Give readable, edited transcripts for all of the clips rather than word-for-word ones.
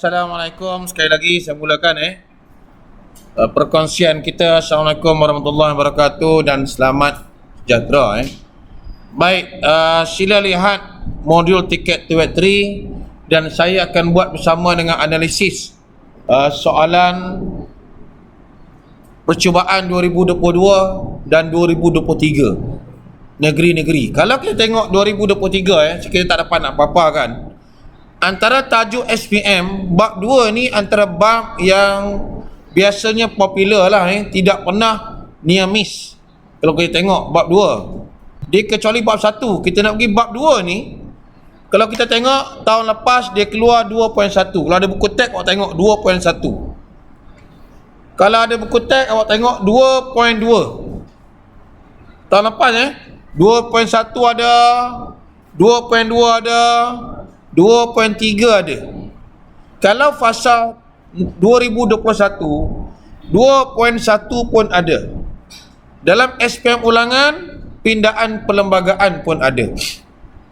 Assalamualaikum. Sekali lagi saya mulakan perkongsian kita. Assalamualaikum warahmatullahi wabarakatuh dan selamat sejahtera. Baik, sila lihat modul tiket TWT dan saya akan buat bersama dengan analisis soalan percubaan 2022 dan 2023 negeri-negeri. Kalau kita tengok 2023 kita tak dapat nak apa-apa kan. Antara tajuk SPM bab 2 ni antara bab yang biasanya popular lah, tidak pernah near miss. Kalau kita tengok bab 2 dia, kecuali bab 1, kita nak pergi bab 2 ni. Kalau kita tengok tahun lepas dia keluar 2.1. Kalau ada buku teks awak tengok 2.1. Kalau ada buku teks awak tengok 2.2. Tahun lepas 2.1 ada, 2.2 ada, 2.3 ada. Kalau fasa 2021 2.1 pun ada. Dalam SPM ulangan, pindaan perlembagaan pun ada.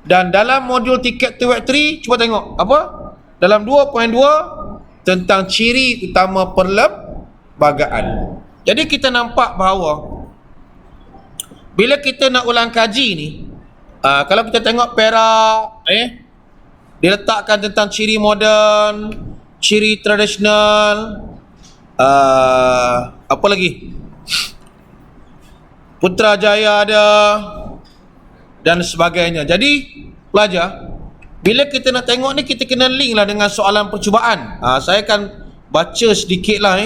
Dan dalam modul tiket TWT, cuba tengok apa? Dalam 2.2 tentang ciri utama perlembagaan. Jadi kita nampak bahawa bila kita nak ulang kaji ni, kalau kita tengok perak dia letakkan tentang ciri moden, ciri tradisional, apa lagi? Putrajaya ada dan sebagainya. Jadi pelajar, bila kita nak tengok ni kita kena link lah dengan soalan percubaan. Saya akan baca sedikit lah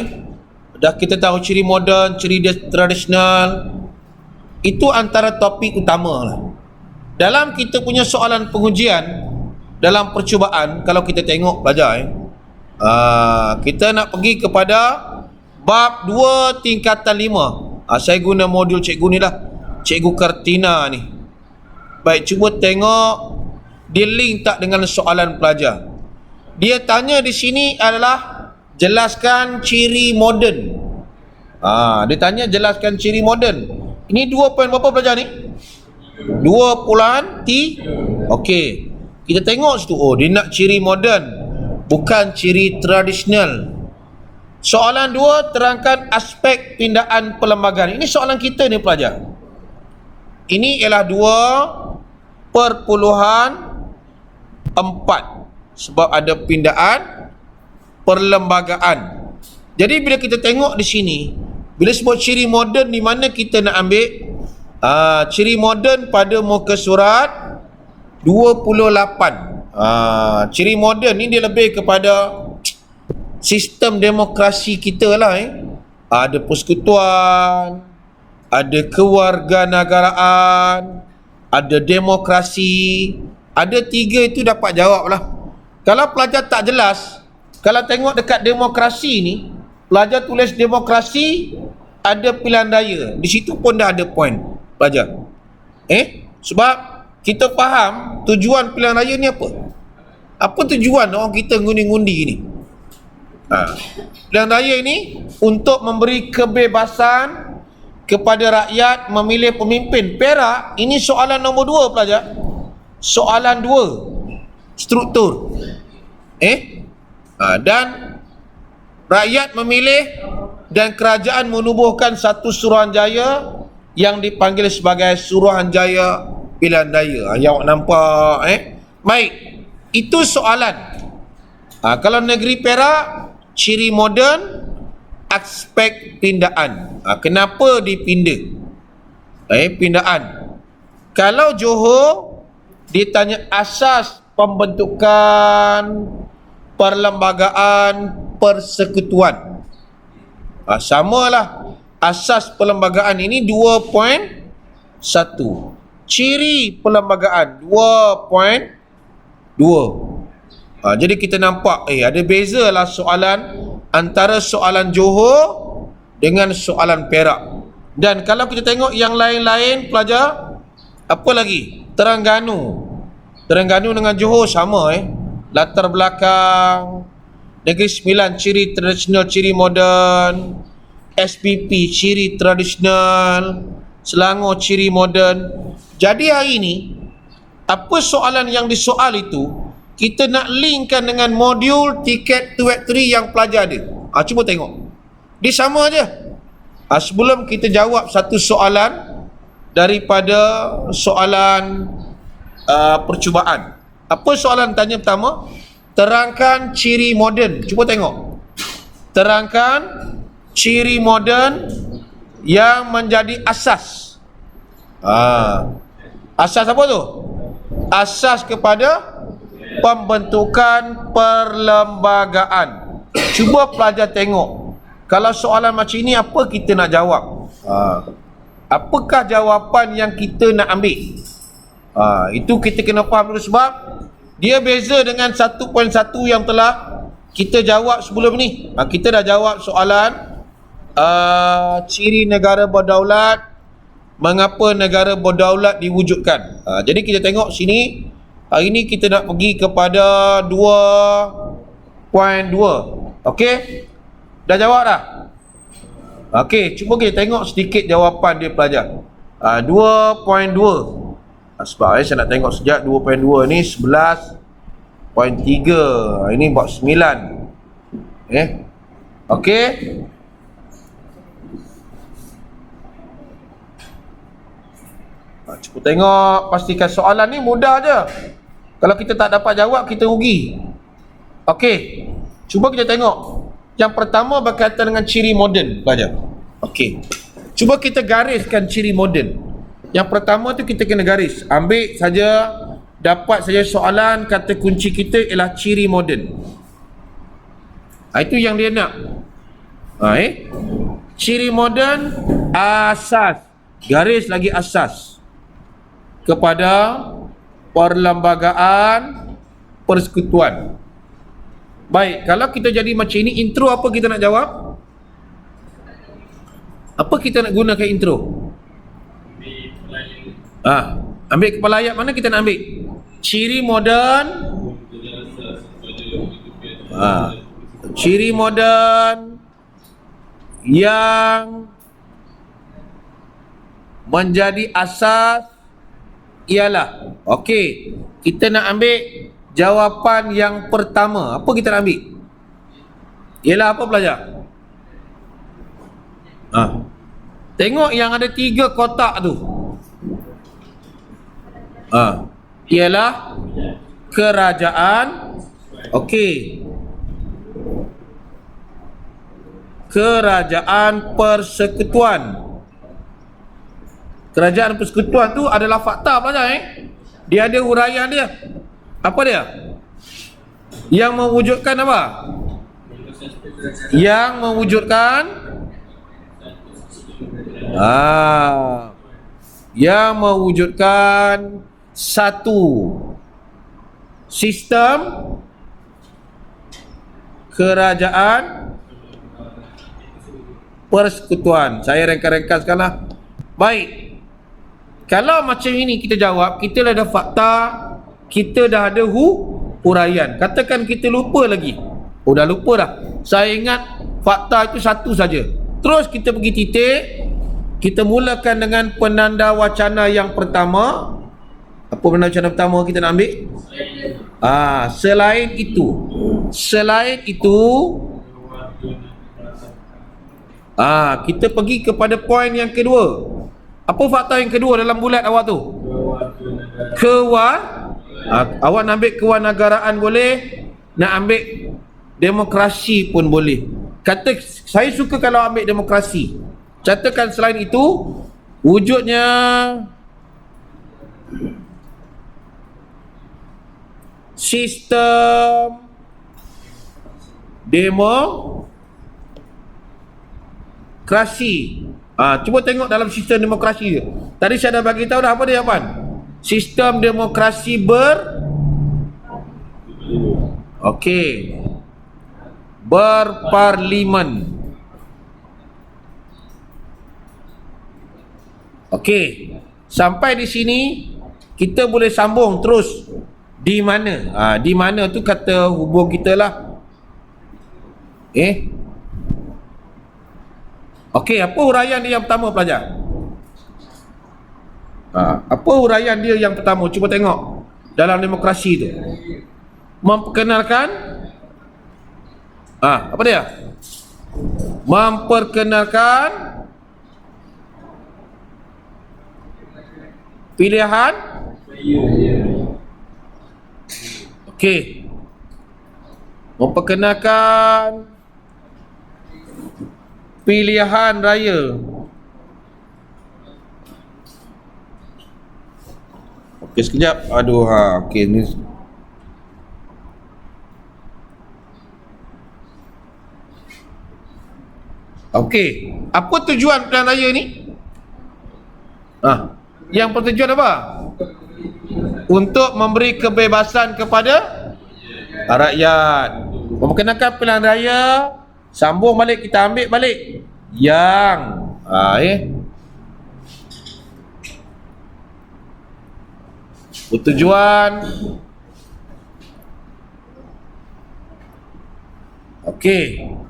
Dah kita tahu ciri moden, ciri tradisional. Itu antara topik utama lah. Dalam kita punya soalan pengujian dalam percubaan, kalau kita tengok pelajar kita nak pergi kepada bab 2 tingkatan 5. Saya guna modul cikgu ni lah, Cikgu Kartina ni. Baik, cuba tengok dia link tak dengan soalan pelajar. Dia tanya di sini adalah jelaskan ciri moden. Dia tanya jelaskan ciri moden. Ini 2 poin berapa pelajar ni? 2.3. Okey, kita tengok situ, dia nak ciri moden, bukan ciri tradisional. Soalan 2, terangkan aspek pindaan perlembagaan. Ini soalan kita ni pelajar. Ini ialah 2.4 sebab ada pindaan perlembagaan. Jadi bila kita tengok di sini, bila sebut ciri moden, di mana kita nak ambil ciri moden pada muka surat 28. Ciri moden ni dia lebih kepada sistem demokrasi kita lah. Ada persekutuan, ada kewarganegaraan, ada demokrasi. Ada 3 itu dapat jawab lah. Kalau pelajar tak jelas, kalau tengok dekat demokrasi ni, pelajar tulis demokrasi, ada pilihan raya, di situ pun dah ada poin pelajar. Sebab kita faham tujuan pilihan raya ni apa. Apa tujuan orang kita ngundi-ngundi ni? Pilihan raya ini untuk memberi kebebasan kepada rakyat memilih pemimpin. Perak, ini soalan nombor 2 pelajar. Soalan 2, struktur. Dan rakyat memilih dan kerajaan menubuhkan satu suruhanjaya yang dipanggil sebagai Suruhanjaya Pilihan Raya. Yang awak nampak baik, itu soalan. Kalau negeri Perak, ciri moden, aspek pindaan. Kenapa dipindah? Pindaan. Kalau Johor, ditanya asas pembentukan perlembagaan persekutuan. Samalah, asas perlembagaan ini 2.1. Ciri perlembagaan 2.2. Jadi kita nampak ada bezalah soalan antara soalan Johor dengan soalan Perak. Dan kalau kita tengok yang lain-lain pelajar, apa lagi? Terengganu dengan Johor sama latar belakang. Negeri Sembilan, ciri tradisional, ciri moden. SPP, ciri tradisional. Selangor, ciri moden. Jadi hari ini, apa soalan yang disoal itu, kita nak linkkan dengan modul tiket 2 3 yang pelajar ada. Cuba tengok. Dia sama aja. Sebelum kita jawab satu soalan daripada soalan percubaan. Apa soalan tanya pertama? Terangkan ciri moden. Cuba tengok. Terangkan ciri moden yang menjadi asas. Asas apa tu? Asas kepada pembentukan perlembagaan. Cuba pelajar tengok. Kalau soalan macam ini, apa kita nak jawab? Apakah jawapan yang kita nak ambil? Itu kita kena faham dulu, sebab dia beza dengan 1.1 yang telah kita jawab sebelum ni. Kita dah jawab soalan ciri negara berdaulat, mengapa negara berdaulat diwujudkan. Jadi kita tengok sini, hari ni kita nak pergi kepada 2.2. Okey? Dah jawab dah? Okey, cuba kita tengok sedikit jawapan dia pelajar. 2.2. Sebab saya nak tengok sejak 2.2 ni 11.3. Ini buat 9. Okey. Cuba tengok, pastikan soalan ni mudah je. Kalau kita tak dapat jawab, kita rugi. Okey. Cuba kita tengok. Yang pertama berkaitan dengan ciri moden, pelajar. Okey. Cuba kita gariskan ciri moden. Yang pertama tu kita kena garis. Ambil saja, dapat saja soalan, kata kunci kita ialah ciri moden. Itu yang dia nak. Ciri moden, asas. Garis lagi asas. Kepada perlembagaan persekutuan. Baik, kalau kita jadi macam ini, intro apa kita nak jawab? Apa kita nak gunakan intro? Ambil kepala ayat mana kita nak ambil? Ciri moden. Ciri moden yang menjadi asas ialah. Okey, kita nak ambil jawapan yang pertama. Apa kita nak ambil? Ialah apa, pelajar? Tengok yang ada 3 kotak tu. Ialah kerajaan. Okey. Kerajaan persekutuan. Kerajaan persekutuan tu adalah fakta, pelajar. Dia ada huraian dia. Apa dia? Yang mewujudkan apa? Yang mewujudkan yang mewujudkan satu sistem kerajaan persekutuan. Saya ringkas-ringkaskanlah. Baik. Kalau macam ini kita jawab, kita dah ada fakta, kita dah ada huraian. Katakan kita lupa lagi. Dah lupa dah. Saya ingat fakta itu satu saja. Terus kita pergi titik. Kita mulakan dengan penanda wacana yang pertama. Apa penanda wacana pertama kita nak ambil? Selain itu kita pergi kepada poin yang kedua. Apa fakta yang kedua dalam bulat awak tu? Awak nak ambil kewarganegaraan boleh, nak ambil demokrasi pun boleh. Kata saya suka kalau ambil demokrasi. Catatkan selain itu wujudnya sistem demokrasi. Cuba tengok dalam sistem demokrasi dia. Tadi saya dah bagi tahu dah apa dia, jawapan. Sistem demokrasi berparlimen. Okey. Sampai di sini kita boleh sambung terus. Di mana? Di mana tu kata hubung kita lah. Okey, apa huraian dia yang pertama, pelajar? Apa huraian dia yang pertama? Cuba tengok dalam demokrasi tu. Memperkenalkan apa dia? Memperkenalkan pilihan. Okey. Memperkenalkan pilihan raya. Okey, sekejap. Aduh, okey ni. Okey, apa tujuan pilihan raya ni? Yang bertujuan apa? Untuk memberi kebebasan kepada rakyat. Memperkenalkan pilihan raya, sambung balik, kita ambil balik yang bertujuan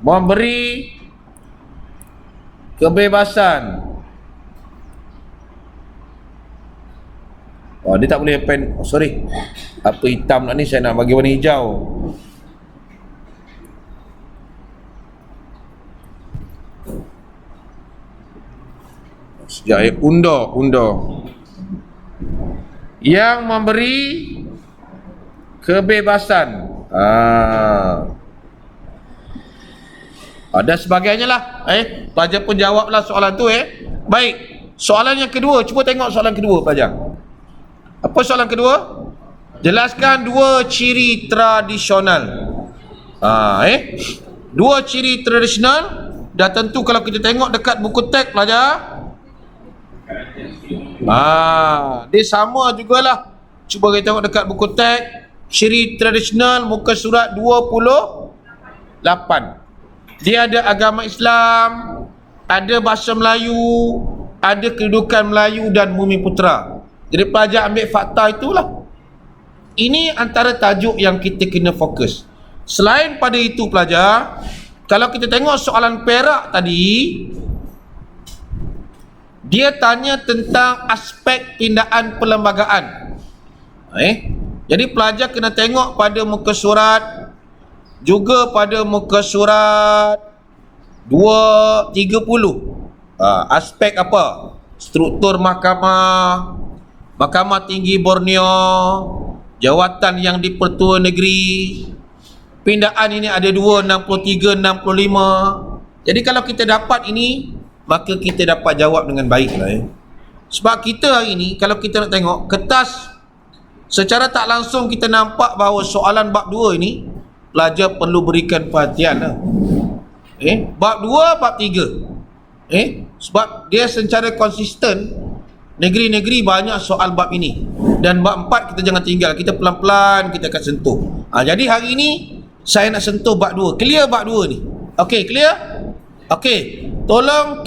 memberi kebebasan. Dia tak boleh pen. Sorry, apa hitam nak ni, saya nak bagi warna hijau. Sekejap, undo. Yang memberi kebebasan. Dan sebagainya lah. Pelajar pun jawablah soalan tu. Baik, soalan yang kedua. Cuba tengok soalan kedua, pelajar. Apa soalan kedua? Jelaskan dua ciri tradisional. Dua ciri tradisional. Dah tentu kalau kita tengok dekat buku teks, pelajar, dia sama jugalah. Cuba kita tengok dekat buku teks. Ciri tradisional muka surat 28. Dia ada agama Islam, ada bahasa Melayu, ada kedudukan Melayu dan Bumi Putera. Jadi pelajar ambil fakta itulah. Ini antara tajuk yang kita kena fokus. Selain pada itu, pelajar, kalau kita tengok soalan Perak tadi, dia tanya tentang aspek pindaan perlembagaan. Jadi pelajar kena tengok pada muka surat, juga pada muka surat 230. Aspek apa? Struktur mahkamah, Mahkamah Tinggi Borneo, jawatan yang di-Pertua Negeri. Pindaan ini ada 2, 63, 65. Jadi kalau kita dapat ini, maka kita dapat jawab dengan baik lah. Sebab kita hari ini, kalau kita nak tengok kertas, secara tak langsung kita nampak bahawa soalan bab 2 ini pelajar perlu berikan perhatian lah. Bab 2, bab 3. Sebab dia secara konsisten. Negeri-negeri banyak soal bab ini. Dan bab 4 kita jangan tinggal. Kita pelan-pelan kita akan sentuh. Jadi hari ini saya nak sentuh bab 2. Clear bab 2 ni? Okey, clear? Okey, tolong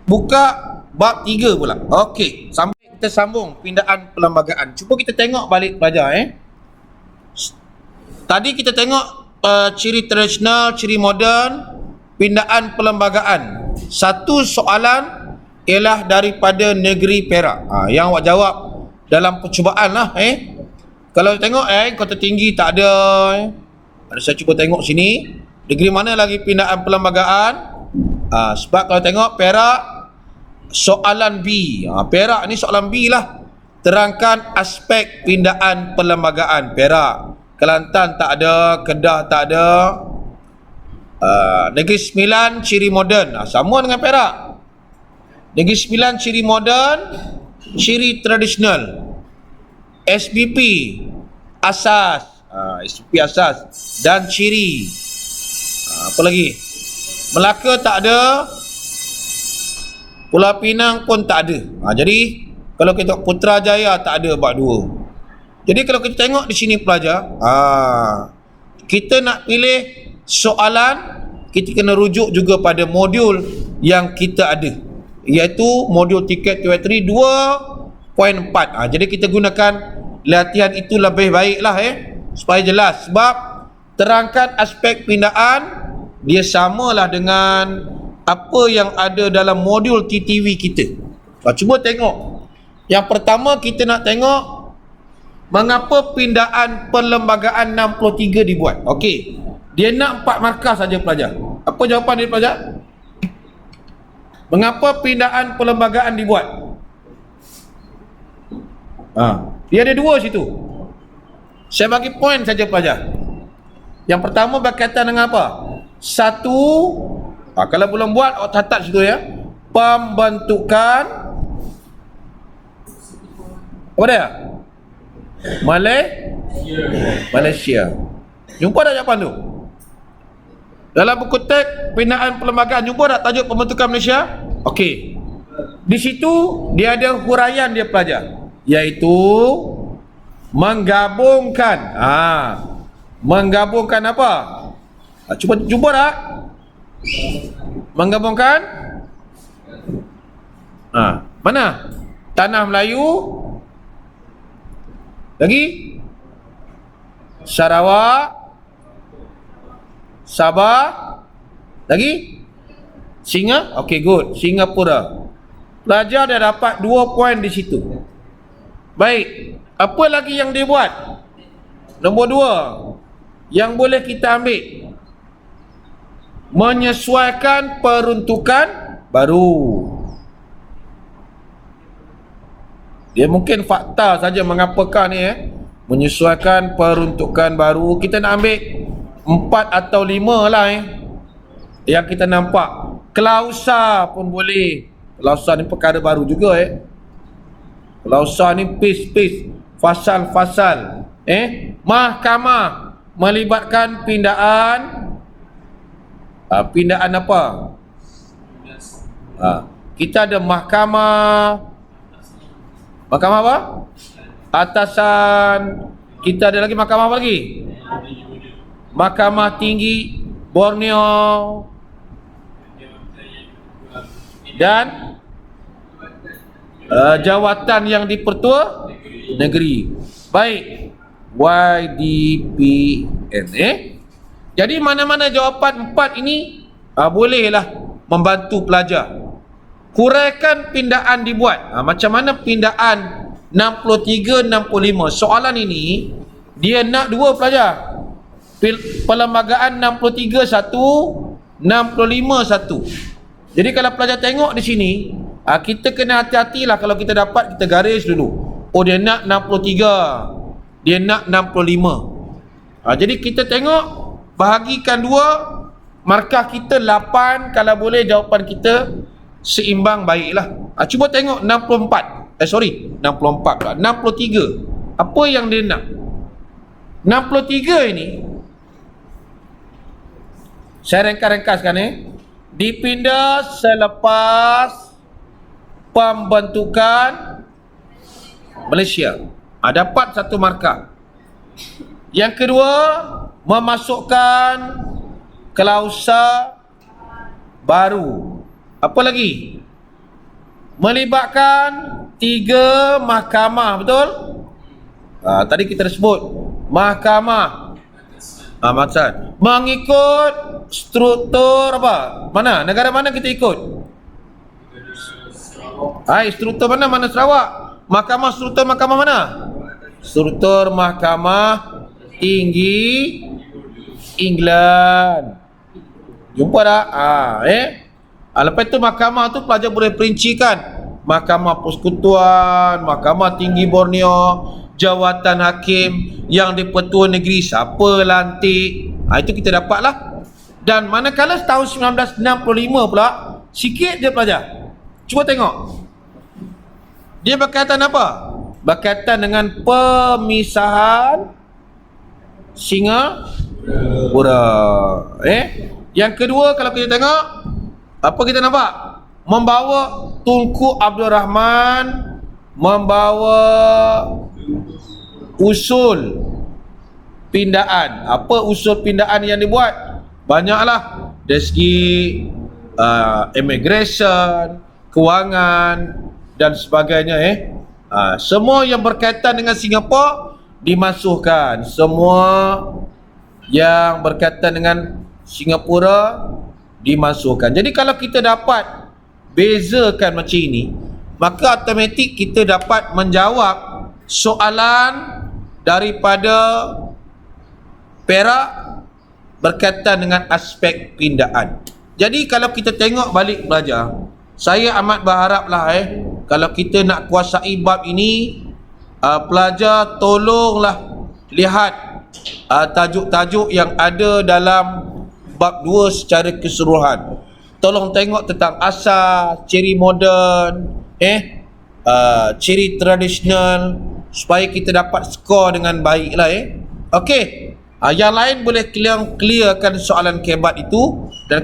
buka bab 3 pula. Okey, kita sambung pindaan perlembagaan. Cuba kita tengok balik pelajar. Tadi kita tengok ciri tradisional, ciri moden, pindaan perlembagaan. Satu soalan ialah daripada negeri Perak. Yang awak jawab dalam percubaan lah. Kalau tengok kota tinggi tak ada. Saya cuba tengok sini, negeri mana lagi pindaan perlembagaan. Sebab kalau tengok Perak, soalan B. Perak ni soalan B lah. Terangkan aspek pindaan perlembagaan Perak. Kelantan tak ada, Kedah tak ada. Negeri Sembilan ciri moden, sama dengan Perak. Negeri Sembilan ciri moden, ciri tradisional. SBP asas, SBP asas dan ciri. Apa lagi? Melaka tak ada, Pulau Pinang pun tak ada. Jadi kalau kita tengok Putrajaya tak ada bab 2. Jadi kalau kita tengok di sini pelajar, kita nak pilih soalan, kita kena rujuk juga pada modul yang kita ada, iaitu modul tiket teori 2.4. Jadi kita gunakan latihan itu lebih baiklah supaya jelas. Sebab terangkan aspek pindaan, dia samalah dengan apa yang ada dalam modul TTV kita. Cuba tengok. Yang pertama kita nak tengok Mengapa pindaan perlembagaan 63 dibuat? Okey. Dia nak 4 markah saja pelajar. Apa jawapan dia pelajar? Mengapa pindaan perlembagaan dibuat? Dia ada 2 situ. Saya bagi poin saja pelajar. Yang pertama berkaitan dengan apa? Satu, kalau belum buat, catat situ ya. Pembentukan apa dia? Malaysia. Jumpa tak jawapan tu? Dalam buku teks pindaan perlembagaan, jumpa tak tajuk pembentukan Malaysia? Okey. Di situ dia ada huraian dia pelajar, iaitu menggabungkan. Menggabungkan apa? Cuba jumpa tak? Menggabungkan mana? Tanah Melayu, lagi Sarawak, Sabah, lagi Okey, good. Singapura. Pelajar dah dapat 2 poin di situ. Baik, apa lagi yang dia buat? Nombor 2 yang boleh kita ambil, menyesuaikan peruntukan baru. Dia mungkin fakta saja mengapakah ni menyesuaikan peruntukan baru. Kita nak ambil 4 atau 5 lah yang kita nampak. Klausa pun boleh. Klausa ni perkara baru juga Klausa ni pis-pis, fasal-fasal. Mahkamah melibatkan pindaan. Pindaan apa? Kita ada mahkamah apa? Atasan. Kita ada lagi mahkamah apa lagi? Mahkamah Tinggi Borneo dan jawatan yang dipertua negeri. Baik, YDPN. Jadi mana-mana jawapan 4 ini bolehlah membantu pelajar. Huraikan pindaan dibuat. Macam mana pindaan 63, 65? Soalan ini dia nak 2 pelajar. Perlembagaan 63 satu, 65 satu. Jadi kalau pelajar tengok di sini, kita kena hati-hatilah kalau kita dapat, kita garis dulu. Oh, dia nak 63, dia nak 65. Jadi kita tengok, bahagikan 2, markah kita 8. Kalau boleh jawapan kita seimbang, baiklah. Cuba tengok 64. 64 pula. 63. Apa yang dia nak? 63 ini saya ringkas-ringkaskan dipindah selepas pembentukan Malaysia. Dapat 1 markah. Yang kedua, memasukkan klausa baru. Apa lagi? Melibatkan 3 mahkamah, betul? Tadi kita dah sebut mahkamah Amatan. Mengikut struktur apa? Mana? Negara mana kita ikut? Struktur mana? Mana Sarawak? Mahkamah, struktur mahkamah mana? Struktur Mahkamah Tinggi England. Jumpa tak? Lepas tu mahkamah tu pelajar boleh perincikan. Mahkamah Persekutuan, Mahkamah Tinggi Borneo, jawatan hakim yang di-Pertua Negeri, siapa lantik. Itu kita dapatlah. Dan manakala tahun 1965 pula, sikit je pelajar. Cuba tengok. Dia berkaitan apa? Berkaitan dengan pemisahan Singapura. Yang kedua, kalau kita tengok, apa kita nampak? Membawa Tunku Abdul Rahman, membawa usul pindaan. Apa usul pindaan yang dibuat? Banyaklah. Dari segi immigration, kewangan dan sebagainya. Semua yang berkaitan dengan Singapura dimasukkan. Semua yang berkaitan dengan Singapura dimasukkan. Jadi kalau kita dapat bezakan macam ini, maka automatik kita dapat menjawab soalan daripada Perak berkaitan dengan aspek pindaan. Jadi kalau kita tengok balik pelajar, saya amat berharaplah kalau kita nak kuasai bab ini, pelajar tolonglah lihat tajuk-tajuk yang ada dalam bab 2 secara keseluruhan. Tolong tengok tentang asal, ciri moden, ciri tradisional, supaya kita dapat skor dengan baiklah. Okey. Yang lain boleh clearkan soalan kebat itu dan